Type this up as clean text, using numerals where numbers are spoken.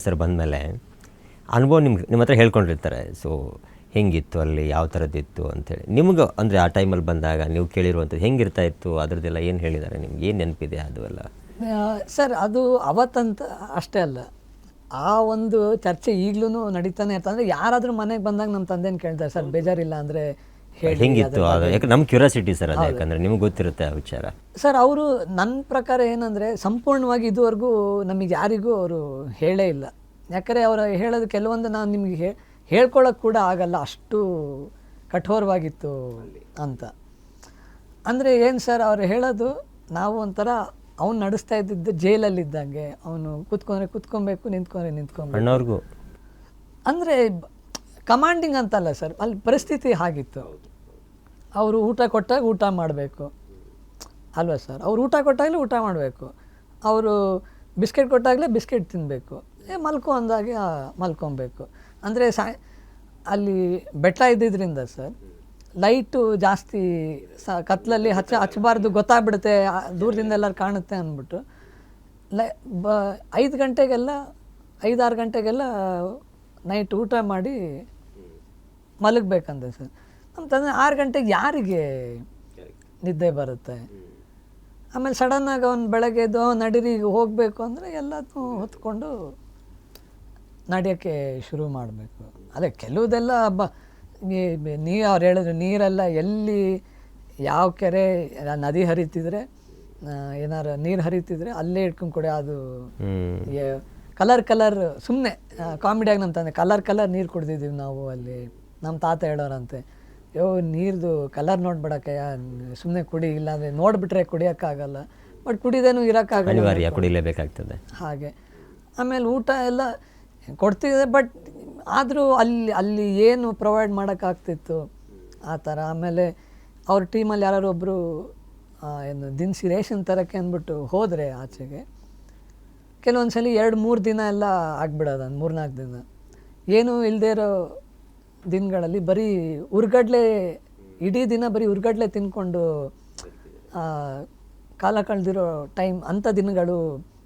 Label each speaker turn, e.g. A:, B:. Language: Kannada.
A: ಸರ್ ಬಂದಮೇಲೆ ಅನುಭವ ನಿಮ್ಮ ಹತ್ರ ಹೇಳ್ಕೊಂಡಿರ್ತಾರೆ. ಸೊ ಹೆಂಗಿತ್ತು ಅಲ್ಲಿ, ಯಾವ ಥರದ್ದಿತ್ತು ಅಂಥೇಳಿ. ನಿಮ್ಗೆ ಅಂದರೆ ಆ ಟೈಮಲ್ಲಿ ಬಂದಾಗ ನೀವು ಕೇಳಿರುವಂಥದ್ದು ಹೆಂಗಿರ್ತಾ ಇತ್ತು, ಅದರದ್ದೆಲ್ಲ ಏನು ಹೇಳಿದ್ದಾರೆ ನಿಮ್ಗೆ, ಏನು ನೆನಪಿದೆ ಅದು ಎಲ್ಲ?
B: ಸರ್ ಅದು ಅವತ್ತಂತ ಅಷ್ಟೇ ಅಲ್ಲ, ಆ ಒಂದು ಚರ್ಚೆ ಈಗಲೂ ನಡೀತಾನೆ ಇರ್ತದೆ. ಅಂದರೆ ಯಾರಾದರೂ ಮನೆಗೆ ಬಂದಾಗ ನಮ್ಮ ತಂದೆನ ಕೇಳ್ತಾರೆ, ಸರ್ ಬೇಜಾರಿಲ್ಲ ಅಂದರೆ ಹೇಳಿ.
A: ಹೆಂಗಿತ್ತು ಅದು? ಯಾಕೆ ನಮ್ಮ ಕ್ಯೂರಿಯಾಸಿಟಿ ಸರ್ ಅದು, ಯಾಕಂದರೆ ನಿಮ್ಗೆ ಗೊತ್ತಿರುತ್ತೆ ಆ ವಿಚಾರ.
B: ಸರ್ ಅವರು ನನ್ನ ಪ್ರಕಾರ ಏನಂದರೆ ಸಂಪೂರ್ಣವಾಗಿ ಇದುವರೆಗೂ ನಮಗೆ ಯಾರಿಗೂ ಅವರು ಹೇಳೇ ಇಲ್ಲ. ಯಾಕಂದರೆ ಅವರು ಹೇಳೋದು ಕೆಲವೊಂದು ನಾನು ನಿಮಗೆ ಹೇಳ್ಕೊಳ್ಳೋಕೆ ಕೂಡ ಆಗಲ್ಲ, ಅಷ್ಟು ಕಠೋರವಾಗಿತ್ತು ಅಂತ. ಅಂದರೆ ಏನು ಸರ್ ಅವ್ರು ಹೇಳೋದು, ನಾವು ಒಂಥರ ಅವ್ನು ನಡೆಸ್ತಾ ಇದ್ದಿದ್ದು ಜೈಲಲ್ಲಿದ್ದಂಗೆ. ಅವನು ಕೂತ್ಕೊಂಡ್ರೆ ಕೂತ್ಕೊಬೇಕು, ನಿಂತ್ಕೊಂಡ್ರೆ ನಿಂತ್ಕೊಬೇಕು.
A: ಅಣ್ಣವ್ರಿಗೂ
B: ಅಂದರೆ ಕಮಾಂಡಿಂಗ್ ಅಂತಲ್ಲ ಸರ್, ಅಲ್ಲಿ ಪರಿಸ್ಥಿತಿ ಹಾಗಿತ್ತು. ಅವರು ಊಟ ಕೊಟ್ಟಾಗ ಊಟ ಮಾಡಬೇಕು ಅಲ್ವಾ ಸರ್, ಅವ್ರು ಊಟ ಕೊಟ್ಟಾಗಲೇ ಊಟ ಮಾಡಬೇಕು, ಅವರು ಬಿಸ್ಕೆಟ್ ಕೊಟ್ಟಾಗಲೇ ಬಿಸ್ಕೆಟ್ ತಿನ್ನಬೇಕು, ಮಲ್ಕೊ ಅಂದಾಗೆ ಮಲ್ಕೊಬೇಕು. ಅಂದರೆ ಅಲ್ಲಿ ಬೆಟ್ಟ ಇದ್ದಿದ್ದರಿಂದ ಸರ್ ಲೈಟು ಜಾಸ್ತಿ ಕತ್ಲಲ್ಲಿ ಹಚ್ಚಬಾರ್ದು, ಗೊತ್ತಾಗ್ಬಿಡುತ್ತೆ ದೂರದಿಂದ ಎಲ್ಲರೂ ಕಾಣುತ್ತೆ ಅಂದ್ಬಿಟ್ಟು 5 ಗಂಟೆಗೆಲ್ಲ 5-6 ಗಂಟೆಗೆಲ್ಲ ನೈಟ್ ಊಟ ಮಾಡಿ ಮಲಗಬೇಕಂತೆ ಸರ್. ನಮ್ಮ ತಂದೆ 6 ಗಂಟೆಗೆ ಯಾರಿಗೆ ನಿದ್ದೆ ಬರುತ್ತೆ? ಆಮೇಲೆ ಸಡನ್ನಾಗಿ ಅವ್ನು ಬೆಳಗ್ಗೆ ಎದ್ದು ನಡೀರಿ ಹೋಗಬೇಕು ಅಂದರೆ ಎಲ್ಲದನ್ನೂ ಹೊತ್ಕೊಂಡು ನಡೆಯೋಕ್ಕೆ ಶುರು ಮಾಡಬೇಕು. ಅದೇ ಕೆಲವುದೆಲ್ಲ ಅವ್ರು ಹೇಳಿದ್ರು, ನೀರೆಲ್ಲ ಎಲ್ಲಿ ಯಾವ ಕೆರೆ ನದಿ ಹರಿತಿದ್ರೆ ಏನಾರು ನೀರು ಹರಿತಿದ್ರೆ ಅಲ್ಲೇ ಇಟ್ಕೊಂಡು ಕೊಡಿ. ಅದು ಕಲರ್ ಸುಮ್ಮನೆ ಕಾಮಿಡಿಯಾಗಿ ನಮ್ಮ ತಂದೆ ಕಲರ್ ನೀರು ಕುಡ್ದಿದ್ದೀವಿ ನಾವು ಅಲ್ಲಿ. ನಮ್ಮ ತಾತ ಹೇಳೋರಂತೆ, ನೀರ್ದು ಕಲರ್ ನೋಡ್ಬಿಡಕ್ಕಯ್ಯ, ಸುಮ್ಮನೆ ಕುಡಿ, ಇಲ್ಲಾಂದರೆ ನೋಡಿಬಿಟ್ರೆ ಕುಡಿಯೋಕ್ಕಾಗಲ್ಲ, ಬಟ್ ಕುಡಿದೇನು ಇರೋಕ್ಕಾಗಲ್ಲ,
A: ಕುಡಿಲೇಬೇಕಾಗ್ತದೆ
B: ಹಾಗೆ. ಆಮೇಲೆ ಊಟ ಎಲ್ಲ ಕೊಡ್ತಿದ್ದೆ, ಬಟ್ ಆದರೂ ಅಲ್ಲಿ ಏನು ಪ್ರೊವೈಡ್ ಮಾಡೋಕ್ಕಾಗ್ತಿತ್ತು ಆ ಥರ. ಆಮೇಲೆ ಅವ್ರ ಟೀಮಲ್ಲಿ ಯಾರು ಒಬ್ಬರು ಏನು ದಿನಸಿ ರೇಷನ್ ತರೋಕ್ಕೆ ಅಂದ್ಬಿಟ್ಟು ಹೋದರೆ ಆಚೆಗೆ, ಕೆಲವೊಂದು ಸಲ 2-3 ದಿನ ಎಲ್ಲ ಆಗ್ಬಿಡೋದು, 3-4 ದಿನ ಏನೂ ಇಲ್ಲದೇ ಇರೋ ದಿನಗಳಲ್ಲಿ ಬರೀ ಉರ್ಗಡ್ಲೆ, ಇಡೀ ದಿನ ಬರೀ ಉರ್ಗಡ್ಲೆ ತಿನ್ಕೊಂಡು ಕಾಲ ಕಳೆದಿರೋ ಟೈಮ್ ಅಂಥ ದಿನಗಳು